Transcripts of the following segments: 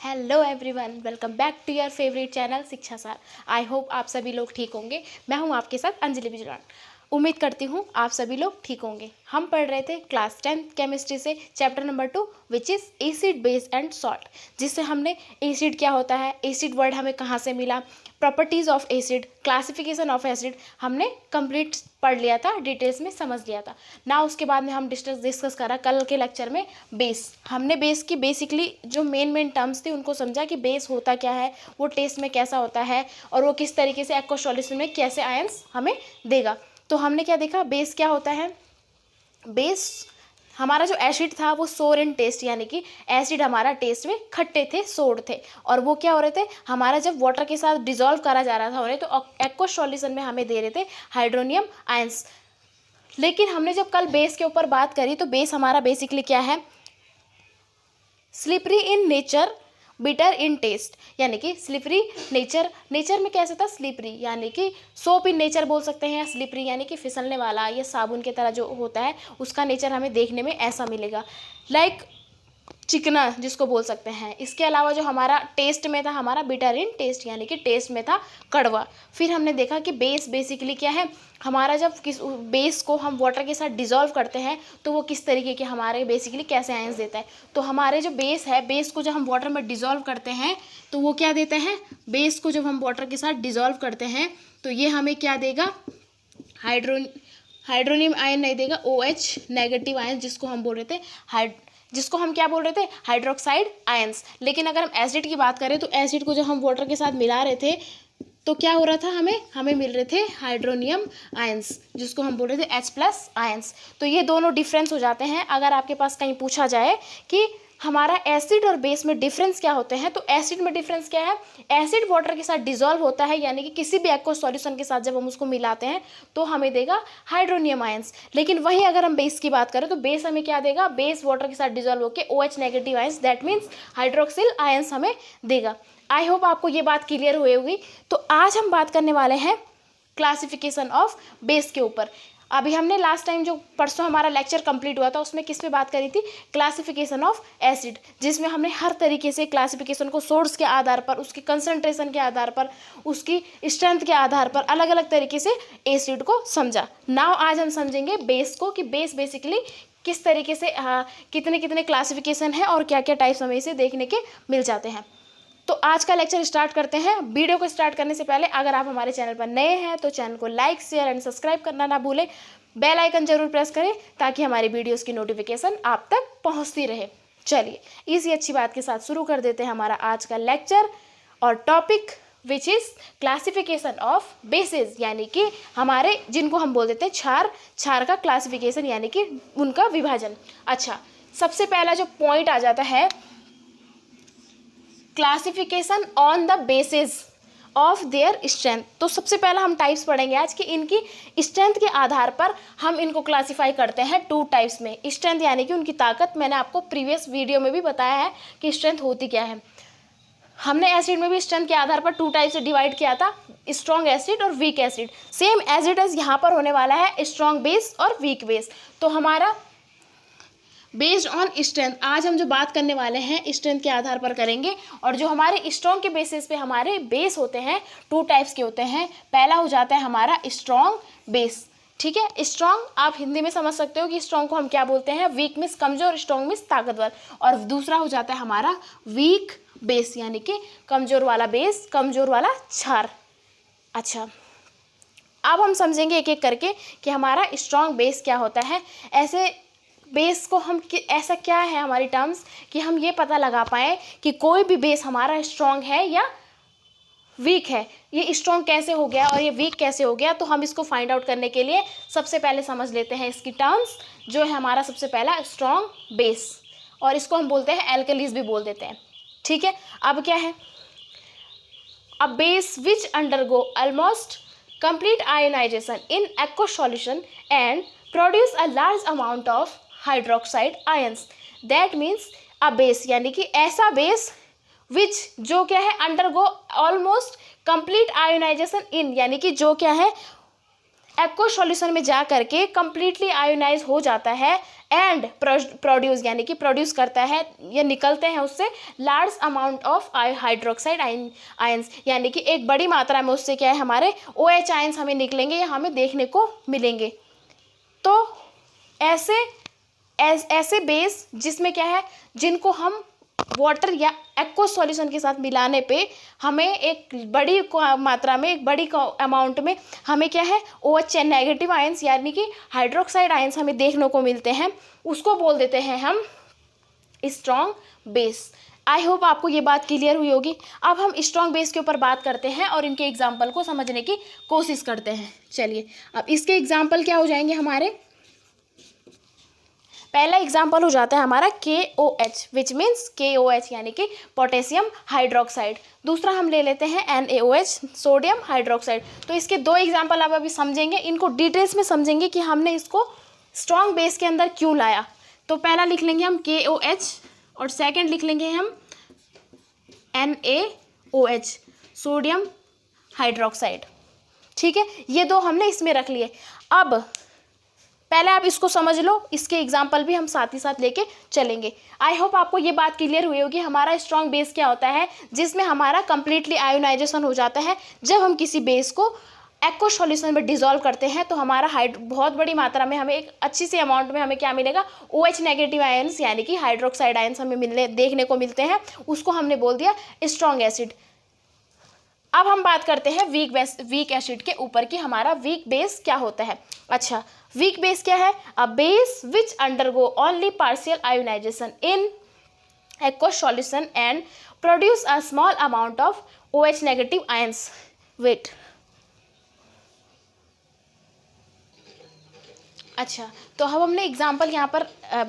Hello everyone, welcome back to your favourite channel Shiksha Saar. I hope आप सभी लोग ठीक होंगे। मैं हूं आपके साथ अंजलि बिजलान। उम्मीद करती हूं आप सभी लोग ठीक होंगे। हम पढ़ रहे थे क्लास 10 केमिस्ट्री से chapter number 2 which is acid base and salt, जिससे हमने एसिड क्या होता है, एसिड वर्ड हमें कहाँ से मिला, properties of acid, classification of acid हमने कंप्लीट पढ़ लिया था, डिटेल्स में समझ लिया था ना। उसके बाद में हम डिस्कस करा कल के लेक्चर में बेस। हमने बेस की बेसिकली जो मेन टर्म्स थी उनको समझा कि बेस होता क्या है, वो टेस्ट में कैसा होता है और वो किस तरीके से एक्वस सॉल्यूशन में कैसे आयंस हमें देगा। तो हमने क्या देखा, बेस क्या होता है। बेस हमारा जो एसिड था वो सोर इन टेस्ट, यानी कि एसिड हमारा टेस्ट में खट्टे थे, सोर थे, और वो क्या हो रहे थे, हमारा जब वाटर के साथ डिजोल्व करा जा रहा था उन्हें, तो एक्वस सॉल्यूशन में हमें दे रहे थे हाइड्रोनियम आयंस। लेकिन हमने जब कल बेस के ऊपर बात करी तो बेस हमारा बेसिकली क्या है, slippery in nature, bitter in taste, यानी कि स्लिपरी नेचर में कैसा था, स्लिपरी यानी कि सोप इन नेचर बोल सकते हैं, या स्लिपरी यानी कि फिसलने वाला या साबुन की तरह जो होता है उसका नेचर हमें देखने में ऐसा मिलेगा, लाइक चिकना जिसको बोल सकते हैं। इसके अलावा जो हमारा टेस्ट में था, हमारा बिटर इन टेस्ट यानी कि टेस्ट में था कड़वा। फिर हमने देखा कि बेस बेसिकली क्या है, हमारा जब किस बेस को हम वाटर के साथ डिज़ोल्व करते हैं तो वो किस तरीके के हमारे बेसिकली कैसे आयंस देता है। तो हमारे जो बेस है, बेस को जब हम वाटर में डिज़ोल्व करते हैं तो वो क्या देते हैं, बेस को जब हम वाटर के साथ डिज़ोल्व करते हैं तो ये हमें क्या देगा, हाइड्रोनियम आयन नहीं देगा, OH नेगेटिव आयन, जिसको हम बोल रहे थे जिसको हम क्या बोल रहे थे, हाइड्रोक्साइड आयंस। लेकिन अगर हम एसिड की बात करें तो एसिड को जब हम वाटर के साथ मिला रहे थे तो क्या हो रहा था, हमें मिल रहे थे हाइड्रोनियम आयंस, जिसको हम बोल रहे थे H+ आयंस। तो ये दोनों डिफरेंस हो जाते हैं। अगर आपके पास कहीं पूछा जाए कि हमारा एसिड और बेस में डिफरेंस क्या होते हैं, तो एसिड में डिफरेंस क्या है, एसिड वाटर के साथ डिजोल्व होता है, यानी कि किसी भी एक्वस सॉल्यूशन के साथ जब हम उसको मिलाते हैं तो हमें देगा हाइड्रोनियम आयंस। लेकिन वहीं अगर हम बेस की बात करें तो बेस हमें क्या देगा, बेस वाटर के साथ डिजोल्व होकर OH negative ions, that means hydroxyl ions हमें देगा। आई होप आपको ये बात क्लियर हुई होगी। तो आज हम बात करने वाले हैं क्लासिफिकेशन ऑफ बेस के ऊपर। अभी हमने लास्ट टाइम जो परसों हमारा लेक्चर कंप्लीट हुआ था उसमें किस पे बात करी थी, क्लासिफिकेशन ऑफ एसिड, जिसमें हमने हर तरीके से क्लासिफिकेशन को सोर्स के आधार पर, उसकी कंसंट्रेशन के आधार पर, उसकी स्ट्रेंथ के आधार पर अलग अलग तरीके से एसिड को समझा। नाउ आज हम समझेंगे बेस को, कि बेस बेसिकली किस तरीके से कितने कितने क्लासिफिकेशन है और क्या क्या टाइप्स हमें इसे देखने के मिल जाते हैं। तो आज का लेक्चर स्टार्ट करते हैं। वीडियो को स्टार्ट करने से पहले अगर आप हमारे चैनल पर नए हैं तो चैनल को लाइक, शेयर एंड सब्सक्राइब करना ना भूलें। बेल आइकन जरूर प्रेस करें ताकि हमारी वीडियोस की नोटिफिकेशन आप तक पहुंचती रहे। चलिए इसी अच्छी बात के साथ शुरू कर देते हैं हमारा आज का लेक्चर और topic which is classification of basis, यानी कि हमारे जिनको हम बोल देते हैं क्षार का क्लासिफिकेशन, यानी कि उनका विभाजन। अच्छा, सबसे पहला जो पॉइंट आ जाता है, classification on the basis of their strength. तो सबसे पहला हम टाइप्स पढ़ेंगे आज कि इनकी स्ट्रेंथ के आधार पर हम इनको क्लासिफाई करते हैं 2 टाइप्स में। स्ट्रेंथ यानी कि उनकी ताकत, मैंने आपको प्रीवियस वीडियो में भी बताया है कि स्ट्रेंथ होती क्या है। हमने एसिड में भी स्ट्रेंथ के आधार पर 2 टाइप से डिवाइड किया था, स्ट्रॉन्ग एसिड और weak acid. Same as it is यहाँ पर होने वाला है, स्ट्रॉन्ग बेस और वीक बेस। तो हमारा बेस्ड ऑन स्ट्रेंथ आज हम जो बात करने वाले हैं स्ट्रेंथ के आधार पर करेंगे। और जो हमारे स्ट्रॉन्ग के बेसिस पे हमारे बेस होते हैं 2 टाइप्स के होते हैं। पहला हो जाता है हमारा स्ट्रॉन्ग बेस, ठीक है। स्ट्रॉन्ग आप हिंदी में समझ सकते हो कि स्ट्रॉन्ग को हम क्या बोलते हैं, वीक मीन्स कमजोर, स्ट्रॉन्ग मीन्स ताकतवर। और दूसरा हो जाता है हमारा वीक बेस, यानी कि कमजोर वाला बेस, कमजोर वाला क्षार। अच्छा, अब हम समझेंगे एक एक करके कि हमारा स्ट्रॉन्ग बेस क्या होता है। ऐसे बेस को हम ऐसा क्या है हमारी टर्म्स कि हम ये पता लगा पाएँ कि कोई भी बेस हमारा स्ट्रॉन्ग है या वीक है। ये स्ट्रॉन्ग कैसे हो गया और ये वीक कैसे हो गया, तो हम इसको फाइंड आउट करने के लिए सबसे पहले समझ लेते हैं इसकी टर्म्स। जो है हमारा सबसे पहला स्ट्रॉन्ग बेस, और इसको हम बोलते हैं एल्कलीज भी बोल देते हैं, ठीक है। अब क्या है, a base which undergo almost complete ionization in aqueous solution and produce a large amount of hydroxide ions, that means a base, यानी कि ऐसा बेस विच जो क्या है, undergo almost complete ionization in, यानी कि जो क्या है एक्वस सॉल्यूशन में जा करके कंप्लीटली आयोनाइज हो जाता है एंड प्रोड्यूस यानी कि प्रोड्यूस करता है या निकलते हैं उससे large amount of hydroxide ions, यानी कि एक बड़ी मात्रा में उससे क्या है हमारे OH आयंस हमें निकलेंगे या हमें देखने को मिलेंगे। तो ऐसे बेस जिसमें क्या है, जिनको हम वाटर या एक्वस सॉल्यूशन के साथ मिलाने पे हमें एक बड़ी मात्रा में, एक बड़ी अमाउंट में हमें क्या है OH नेगेटिव आयंस यानी कि हाइड्रोक्साइड आयंस हमें देखने को मिलते हैं, उसको बोल देते हैं हम स्ट्रॉन्ग बेस। आई होप आपको ये बात क्लियर हुई होगी। अब हम स्ट्रॉन्ग बेस के ऊपर बात करते हैं और इनके एग्जाम्पल को समझने की कोशिश करते हैं। चलिए, अब इसके एग्जाम्पल क्या हो जाएंगे हमारे। पहला एग्जाम्पल हो जाता है हमारा KOH विच मीन्स KOH यानी कि पोटेशियम हाइड्रोक्साइड। दूसरा हम ले लेते हैं NaOH सोडियम हाइड्रोक्साइड। तो इसके दो एग्जाम्पल आप अभी समझेंगे, इनको डिटेल्स में समझेंगे कि हमने इसको स्ट्रॉन्ग बेस के अंदर क्यों लाया। तो पहला लिख लेंगे हम KOH और सेकंड लिख लेंगे हम NaOH सोडियम हाइड्रोक्साइड। ठीक है, ये दो हमने इसमें रख लिए। अब पहले आप इसको समझ लो, इसके एग्जाम्पल भी हम साथ ही साथ लेके चलेंगे। आई होप आपको ये बात क्लियर हुई होगी हमारा स्ट्रॉन्ग बेस क्या होता है, जिसमें हमारा कंप्लीटली आयोनाइजेशन हो जाता है। जब हम किसी बेस को एक्वस सॉल्यूशन में डिसॉल्व करते हैं तो हमारा बहुत बड़ी मात्रा में हमें एक अच्छी सी अमाउंट में हमें क्या मिलेगा, OH नेगेटिव आयंस यानी कि हाइड्रोक्साइड आयंस हमें देखने को मिलते हैं। उसको हमने बोल दिया स्ट्रॉन्ग एसिड। अब हम बात करते हैं वीक एसिड के ऊपर कि हमारा वीक बेस क्या होता है। अच्छा, वीक बेस क्या है? A base which undergo only partial ionization in aqueous solution and produce a small amount of OH negative ions with। अच्छा, तो अब हमने एग्जाम्पल यहाँ पर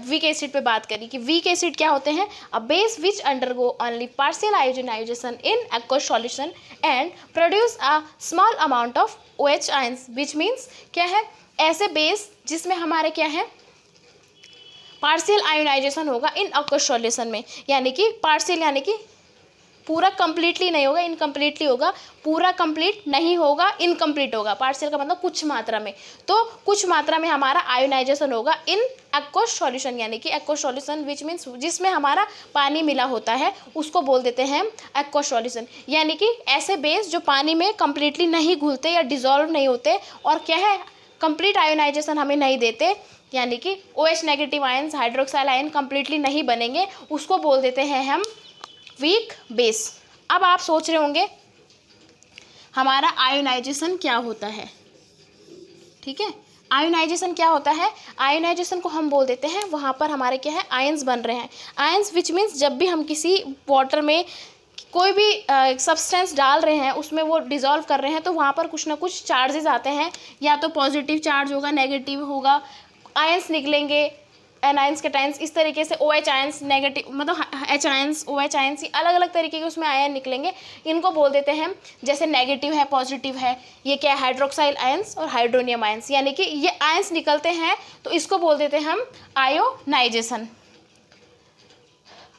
वीक एसिड पे बात करी कि वीक एसिड क्या होते हैं। A base which undergo only partial ionization in aqueous solution and produce a small amount of OH ions which means क्या है, ऐसे बेस जिसमें हमारे क्या है पार्शियल आयोनाइजेशन होगा इन aqueous solution में, यानी कि पार्शियल यानी कि पूरा कंप्लीटली नहीं होगा, इनकम्प्लीटली होगा। पूरा कंप्लीट नहीं होगा, इनकम्प्लीट होगा। पार्शियल का मतलब कुछ मात्रा में, तो कुछ मात्रा में हमारा आयोनाइजेशन होगा इन aqueous solution यानी कि aqueous solution विच मीन्स जिसमें हमारा पानी मिला होता है उसको बोल देते हैं aqueous solution। यानी कि ऐसे बेस जो पानी में कंप्लीटली नहीं घुलते या डिजॉल्व नहीं होते और क्या है कंप्लीट आयोनाइजेशन हमें नहीं देते, यानी कि OH negative ions hydroxyl ion completely नहीं बनेंगे, उसको बोल देते हैं हम वीक बेस। अब आप सोच रहे होंगे हमारा आयोनाइजेशन क्या होता है। ठीक है, आयोनाइजेशन क्या होता है? आयोनाइजेशन को हम बोल देते हैं वहाँ पर हमारे क्या है आयंस बन रहे हैं। आयंस विच मीन्स जब भी हम किसी वाटर में कोई भी सब्सटेंस डाल रहे हैं उसमें वो डिज़ोल्व कर रहे हैं तो वहाँ पर कुछ ना कुछ चार्जेस आते हैं, या तो पॉजिटिव चार्ज होगा, नेगेटिव होगा, आयंस निकलेंगे, एनायंस कैटायंस, इस तरीके से OH आयंस नेगेटिव मतलब H आयंस OH आयंस, ये अलग अलग तरीके के उसमें आयन निकलेंगे। इनको बोल देते हैं हम, जैसे नेगेटिव है पॉजिटिव है, ये क्या है हाइड्रोक्साइल आयंस और हाइड्रोनियम आयंस, यानी कि ये आयंस निकलते हैं तो इसको बोल देते हैं हम आयोनाइजेशन।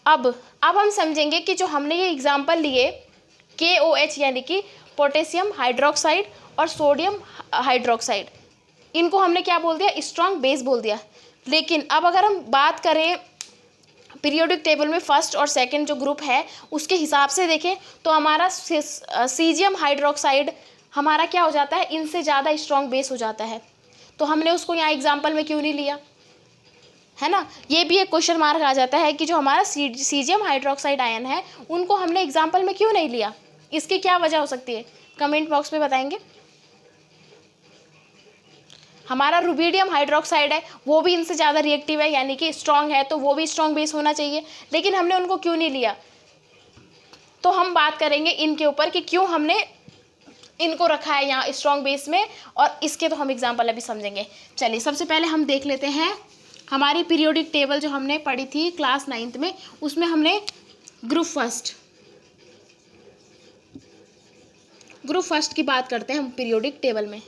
अब हम समझेंगे कि जो हमने ये एग्जाम्पल लिए KOH यानी कि पोटेशियम हाइड्रोक्साइड और सोडियम हाइड्रोक्साइड, इनको हमने क्या बोल दिया, स्ट्रॉन्ग बेस बोल दिया। लेकिन अब अगर हम बात करें पीरियोडिक टेबल में फर्स्ट और सेकंड जो ग्रुप है उसके हिसाब से देखें तो हमारा सीजियम हाइड्रोक्साइड हमारा क्या हो जाता है, इनसे ज़्यादा स्ट्रॉन्ग बेस हो जाता है। तो हमने उसको यहाँ एग्जाम्पल में क्यों नहीं लिया, है ना। ये भी एक क्वेश्चन मार्क आ जाता है कि जो हमारा सीजियम हाइड्रोक्साइड आयन है उनको हमने एग्जाम्पल में क्यों नहीं लिया, इसकी क्या वजह हो सकती है, कमेंट बॉक्स में बताएंगे। हमारा रुबीडियम हाइड्रोक्साइड है वो भी इनसे ज़्यादा रिएक्टिव है, यानी कि स्ट्रॉन्ग है, तो वो भी स्ट्रॉन्ग बेस होना चाहिए, लेकिन हमने उनको क्यों नहीं लिया। तो हम बात करेंगे इनके ऊपर कि क्यों हमने इनको रखा है यहाँ स्ट्रॉन्ग बेस में, और इसके तो हम एग्जाम्पल अभी समझेंगे। चलिए, सबसे पहले हम देख लेते हैं हमारी पीरियोडिक टेबल जो हमने पढ़ी थी क्लास 9th में, उसमें हमने ग्रुप फर्स्ट की बात करते हैं हम पीरियोडिक टेबल में।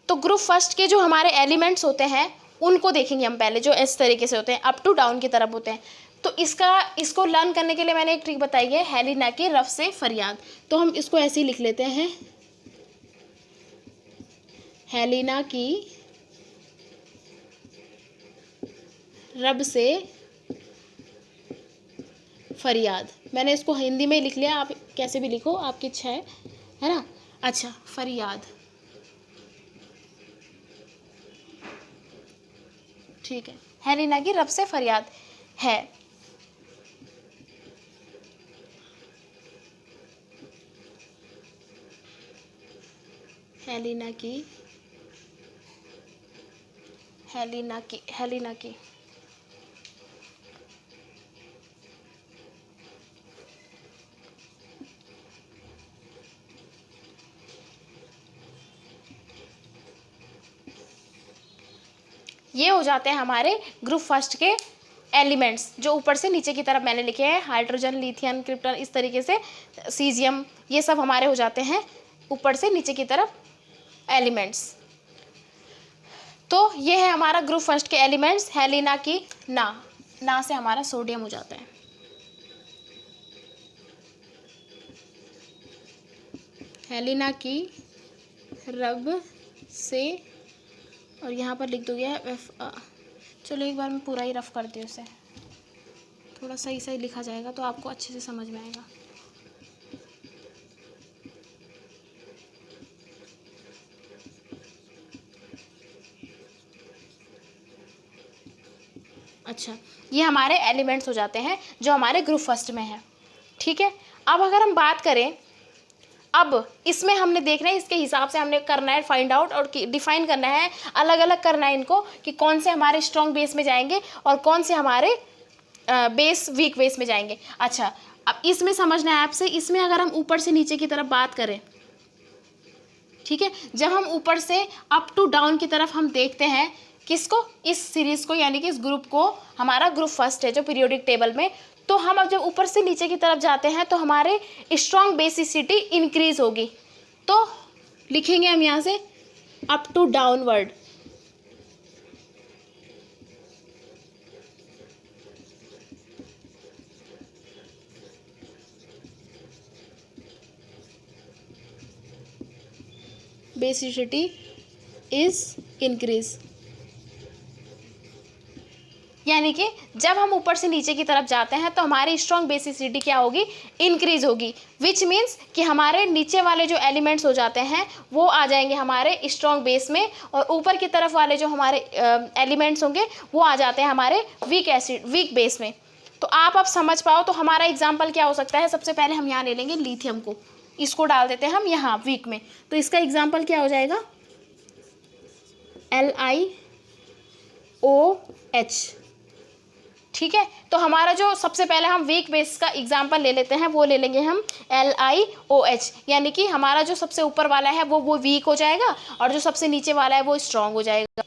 तो ग्रुप फर्स्ट के जो हमारे एलिमेंट्स होते हैं उनको देखेंगे हम पहले, जो इस तरीके से होते हैं, अप टू डाउन की तरफ होते हैं। तो इसको लर्न करने के लिए मैंने एक ट्रिक बताई है, हेलिना के रफ से फरियाद। तो हम इसको ऐसे ही लिख लेते हैं, हेलिना की रब से फरियाद। मैंने इसको हिंदी में लिख लिया, आप कैसे भी लिखो, आपकी इच्छा है ना। अच्छा, फरियाद, ठीक है। हेलिना की रब से फरियाद है। हेलिना की ये हो जाते हैं हमारे ग्रुप फर्स्ट के एलिमेंट्स, जो ऊपर से नीचे की तरफ मैंने लिखे हैं। हाइड्रोजन, लिथियम, क्रिप्टन, इस तरीके से सीजियम, ये सब हमारे हो जाते हैं ऊपर से नीचे की तरफ एलिमेंट्स। तो ये है हमारा ग्रुप फर्स्ट के एलिमेंट्स। हेलिना की ना से हमारा सोडियम हो जाता है। हेलिना की रब से, और यहाँ पर लिख दोगे चलो एक बार मैं पूरा ही रफ करती हूँ, उसे थोड़ा सही सही लिखा जाएगा तो आपको अच्छे से समझ में आएगा। अच्छा, ये हमारे एलिमेंट्स हो जाते हैं जो हमारे ग्रुप फर्स्ट में है, ठीक है। अब अगर हम बात करें, अब इसमें हमने देखना है, इसके हिसाब से हमने करना है फाइंड आउट और डिफाइन करना है, अलग अलग करना है इनको कि कौन से हमारे स्ट्रॉन्ग बेस में जाएंगे और कौन से हमारे बेस वीक बेस में जाएंगे। अच्छा, अब इसमें समझना है आपसे, इसमें अगर हम ऊपर से नीचे की तरफ बात करें, ठीक है, जब हम ऊपर से अप टू डाउन की तरफ हम देखते हैं किसको, इस सीरीज को, यानी कि इस ग्रुप को, हमारा ग्रुप फर्स्ट है जो पीरियोडिक टेबल में, तो हम अब जब ऊपर से नीचे की तरफ जाते हैं तो हमारे स्ट्रॉन्ग बेसिसिटी इंक्रीज होगी। तो लिखेंगे हम यहाँ से up to downward, basicity is increase, यानी कि जब हम ऊपर से नीचे की तरफ जाते हैं तो हमारी स्ट्रॉन्ग बेसिसिटी क्या होगी, इंक्रीज होगी, विच मीन्स कि हमारे नीचे वाले जो एलिमेंट्स हो जाते हैं वो आ जाएंगे हमारे स्ट्रॉन्ग बेस में, और ऊपर की तरफ वाले जो हमारे एलिमेंट्स होंगे वो आ जाते हैं हमारे वीक बेस में। तो आप अब समझ पाओ तो हमारा एग्जाम्पल क्या हो सकता है। सबसे पहले हम यहाँ ले लेंगे लिथियम को, इसको डाल देते हैं हम यहाँ वीक में, तो इसका एग्जाम्पल क्या हो जाएगा, LiOH, ठीक है। तो हमारा जो सबसे पहले हम वीक बेस का एग्जाम्पल ले लेते हैं, वो ले लेंगे हम LiOH, यानी कि हमारा जो सबसे ऊपर वाला है वो वीक हो जाएगा और जो सबसे नीचे वाला है वो स्ट्रॉन्ग हो जाएगा।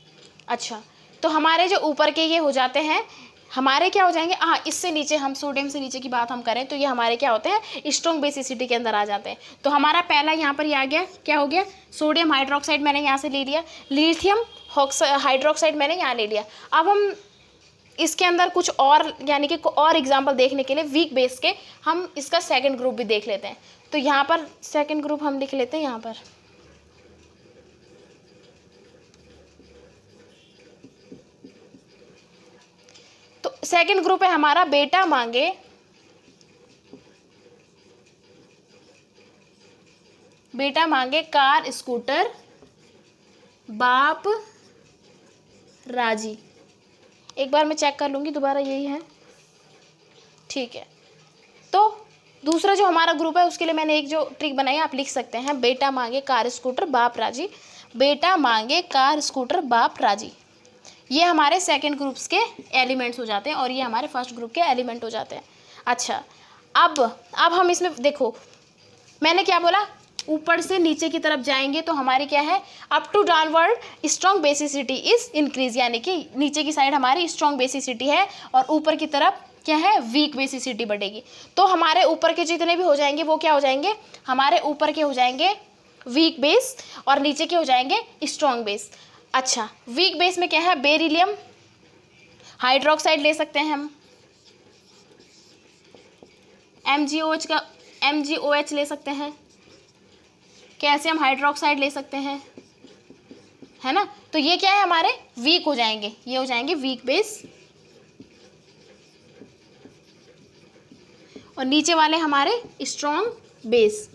अच्छा, तो हमारे जो ऊपर के ये हो जाते हैं, हमारे क्या हो जाएंगे, हाँ, इससे नीचे हम सोडियम से नीचे की बात हम करें तो ये हमारे क्या होते हैं, स्ट्रॉन्ग बेसिसिटी के अंदर आ जाते हैं। तो हमारा पहला यहाँ पर ये आ गया, क्या हो गया, सोडियम हाइड्रोक्साइड मैंने यहाँ से ले लिया, लिथियम हाइड्रोक्साइड मैंने यहाँ ले लिया। अब हम इसके अंदर कुछ और, यानी कि और एग्जाम्पल देखने के लिए वीक बेस के, हम इसका सेकंड ग्रुप भी देख लेते हैं। तो यहाँ पर सेकंड ग्रुप हम लिख लेते हैं यहाँ पर, तो सेकंड ग्रुप है हमारा बेटा मांगे कार स्कूटर बाप राजी। एक बार मैं चेक कर लूँगी दोबारा, यही है, ठीक है। तो दूसरा जो हमारा ग्रुप है उसके लिए मैंने एक जो ट्रिक बनाई है, आप लिख सकते हैं, बेटा मांगे कार स्कूटर बाप राजी, बेटा मांगे कार स्कूटर बाप राजी। ये हमारे सेकंड ग्रुप्स के एलिमेंट्स हो जाते हैं और ये हमारे फर्स्ट ग्रुप के एलिमेंट हो जाते हैं। अच्छा, अब हम इसमें देखो, मैंने क्या बोला, ऊपर से नीचे की तरफ जाएंगे तो हमारी क्या है, up to downward strong basicity is increase, यानी कि नीचे की साइड हमारी स्ट्रॉन्ग बेसिसिटी है और ऊपर की तरफ क्या है, वीक बेसिसिटी बढ़ेगी। तो हमारे ऊपर के जितने भी हो जाएंगे वो क्या हो जाएंगे, हमारे ऊपर के हो जाएंगे वीक बेस और नीचे के हो जाएंगे स्ट्रॉन्ग बेस। अच्छा, वीक बेस में क्या है, बेरिलियम हाइड्रोक्साइड ले सकते हैं हम, MgOH ले सकते हैं, कैल्शियम हाइड्रोक्साइड ले सकते हैं, है ना। तो ये क्या है, हमारे वीक हो जाएंगे, ये हो जाएंगे वीक बेस, और नीचे वाले हमारे स्ट्रॉन्ग बेस।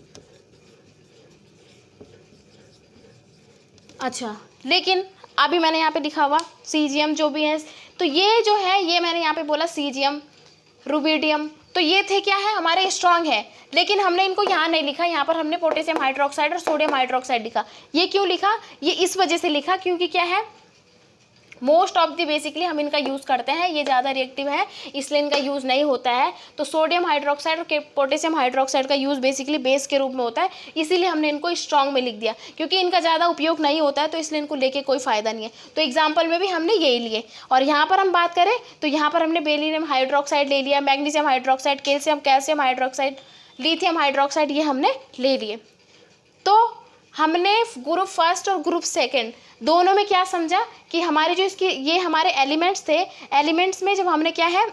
अच्छा, लेकिन अभी मैंने यहाँ पे लिखा हुआ सीजियम जो भी है, तो ये जो है, ये मैंने यहाँ पे बोला सीजियम, रुबिडियम, तो ये थे क्या है, हमारे स्ट्रॉन्ग है, लेकिन हमने इनको यहाँ नहीं लिखा, यहाँ पर हमने पोटेशियम हाइड्रोक्साइड और सोडियम हाइड्रोक्साइड लिखा। ये क्यों लिखा, ये इस वजह से लिखा क्योंकि क्या है, मोस्ट ऑफ द बेसिकली हम इनका यूज़ करते हैं, ये ज़्यादा रिएक्टिव है इसलिए इनका यूज़ नहीं होता है। तो सोडियम हाइड्रोक्साइड और पोटेशियम हाइड्रोक्साइड का यूज़ बेसिकली बेस के रूप में होता है, इसीलिए हमने इनको स्ट्रॉन्ग में लिख दिया, क्योंकि इनका ज़्यादा उपयोग नहीं होता है, तो इसलिए इनको लेके कोई फ़ायदा नहीं है। तो एग्जाम्पल में भी हमने यही लिए। और यहाँ पर हम बात करें तो यहाँ पर हमने बेरिलियम हाइड्रोक्साइड ले लिया, magnesium hydroxide, calcium hydroxide, lithium hydroxide, ये हमने ले लिए। तो हमने ग्रुप फर्स्ट और ग्रुप सेकंड दोनों में क्या समझा कि हमारे जो इसकी ये हमारे एलिमेंट्स थे, एलिमेंट्स में जब हमने क्या है,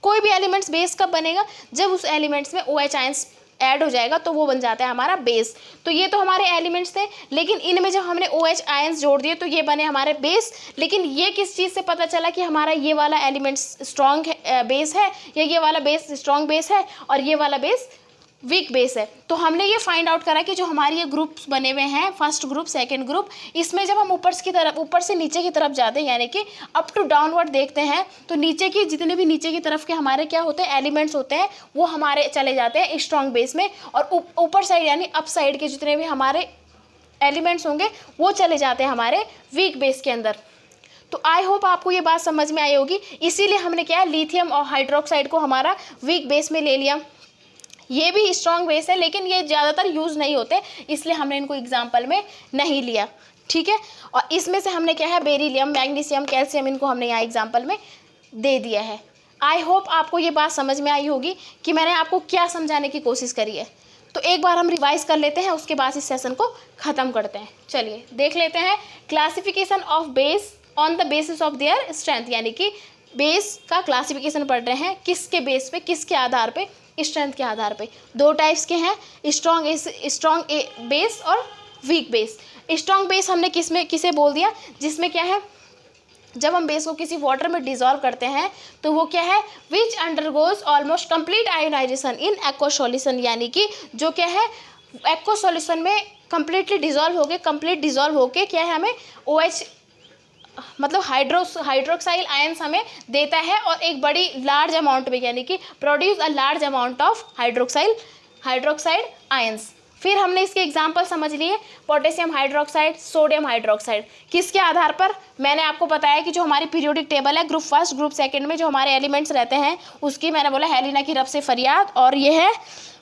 कोई भी एलिमेंट्स बेस कब बनेगा, जब उस एलिमेंट्स में OH आयंस ऐड हो जाएगा तो वो बन जाता है हमारा बेस। तो ये तो हमारे एलिमेंट्स थे, लेकिन इनमें जब हमने OH आयंस जोड़ दिए तो ये बने हमारे बेस। लेकिन ये किस चीज़ से पता चला कि हमारा ये वाला एलिमेंट्स स्ट्रॉन्ग बेस है, या ये वाला बेस स्ट्रॉन्ग बेस है और ये वाला बेस वीक बेस है। तो हमने ये फाइंड आउट करा कि जो हमारे ये ग्रुप्स बने हुए हैं, फर्स्ट ग्रुप सेकंड ग्रुप, इसमें जब हम ऊपर से नीचे की तरफ जाते हैं, यानी कि अप टू डाउनवर्ड देखते हैं, तो नीचे की जितने भी नीचे की तरफ के हमारे क्या होते हैं, एलिमेंट्स होते हैं, वो हमारे चले जाते हैं स्ट्रॉन्ग बेस में, और ऊपर साइड यानी अप साइड के जितने भी हमारे एलिमेंट्स होंगे वो चले जाते हैं हमारे वीक बेस के अंदर। तो आई होप आपको ये बात समझ में आई होगी। इसीलिए हमने क्या है, लिथियम और हाइड्रोक्साइड को हमारा वीक बेस में ले लिया। ये भी स्ट्रॉन्ग बेस है, लेकिन ये ज़्यादातर यूज़ नहीं होते, इसलिए हमने इनको एग्जाम्पल में नहीं लिया, ठीक है। और इसमें से हमने क्या है, बेरिलियम, मैग्नीशियम, कैल्शियम, इनको हमने यहाँ एग्जाम्पल में दे दिया है। आई होप आपको ये बात समझ में आई होगी कि मैंने आपको क्या समझाने की कोशिश करी है। तो एक बार हम रिवाइज कर लेते हैं, उसके बाद इस सेशन को ख़त्म करते हैं। चलिए देख लेते हैं, classification of base on the basis of their strength, यानी कि बेस का क्लासिफिकेशन पढ़ रहे हैं, किसके बेस पे, किसके आधार पे, स्ट्रेंथ के आधार पे। दो टाइप्स के हैं, स्ट्रॉन्ग बेस और वीक बेस। स्ट्रॉन्ग बेस हमने किसे बोल दिया, जिसमें क्या है, जब हम बेस को किसी वाटर में डिजॉल्व करते हैं तो वो क्या है, which undergoes almost complete ionization in aqua solution, यानी कि जो क्या है एक्वा सॉल्यूशन में कंप्लीटली डिजॉल्व होके क्या है, हमें OH मतलब हाइड्रोक्साइल आयंस हमें देता है, और एक बड़ी लार्ज अमाउंट में, यानी कि produce a large amount of hydroxide ions. फिर हमने इसके एग्जांपल समझ लिए, पोटेशियम हाइड्रोक्साइड, सोडियम हाइड्रोक्साइड। किसके आधार पर, मैंने आपको बताया कि जो हमारी पीरियोडिक टेबल है, ग्रुप फर्स्ट ग्रुप सेकंड में जो हमारे एलिमेंट्स रहते हैं उसकी मैंने बोला हेलिना की रब से फरियाद, और ये है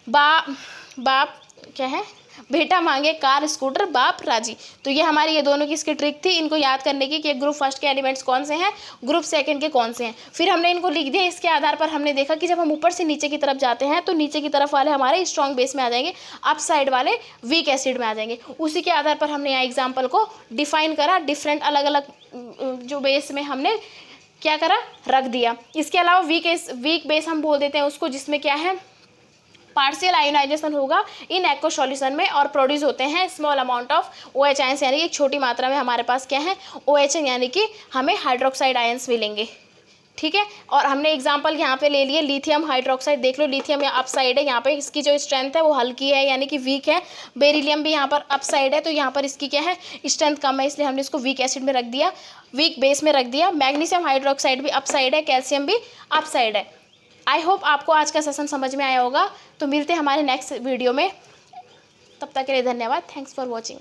बाप क्या है, बेटा मांगे कार स्कूटर बाप राजी। तो ये हमारी ये दोनों की इसकी ट्रिक थी, इनको याद करने की कि ग्रुप फर्स्ट के एलिमेंट्स कौन से हैं, ग्रुप सेकंड के कौन से हैं। फिर हमने इनको लिख दिया, इसके आधार पर हमने देखा कि जब हम ऊपर से नीचे की तरफ जाते हैं तो नीचे की तरफ वाले हमारे स्ट्रॉन्ग बेस में आ जाएंगे, अप साइड वाले वीक एसिड में आ जाएंगे। उसी के आधार पर हमने यहाँ एग्जाम्पल को डिफाइन करा, डिफरेंट अलग अलग जो बेस में हमने क्या करा, रख दिया। इसके अलावा वीक बेस हम बोल देते हैं उसको जिसमें क्या है, पार्शियल आयोनाइजेशन होगा इन एक्वा सॉल्यूशन में, और प्रोड्यूस होते हैं small amount of OH ions, यानी कि एक छोटी मात्रा में हमारे पास क्या है OH, यानी कि हमें हाइड्रोक्साइड आयंस मिलेंगे, ठीक है। और हमने एग्जांपल यहाँ पे ले लिए लिथियम हाइड्रोक्साइड, देख लो लिथियम यहाँ अप साइड है, यहाँ पे इसकी जो स्ट्रेंथ है वो हल्की है यानी कि वीक है। बेरिलियम भी यहाँ पर अप साइड है, तो यहाँ पर इसकी क्या है, स्ट्रेंथ कम है, इसलिए हमने इसको वीक एसिड में रख दिया, वीक बेस में रख दिया। मैग्नीशियम हाइड्रोक्साइड भी अप साइड है, कैल्शियम भी अप साइड है। आई होप आपको आज का सेशन समझ में आया होगा। तो मिलते हैं हमारे नेक्स्ट वीडियो में, तब तक के लिए धन्यवाद। Thanks for watching.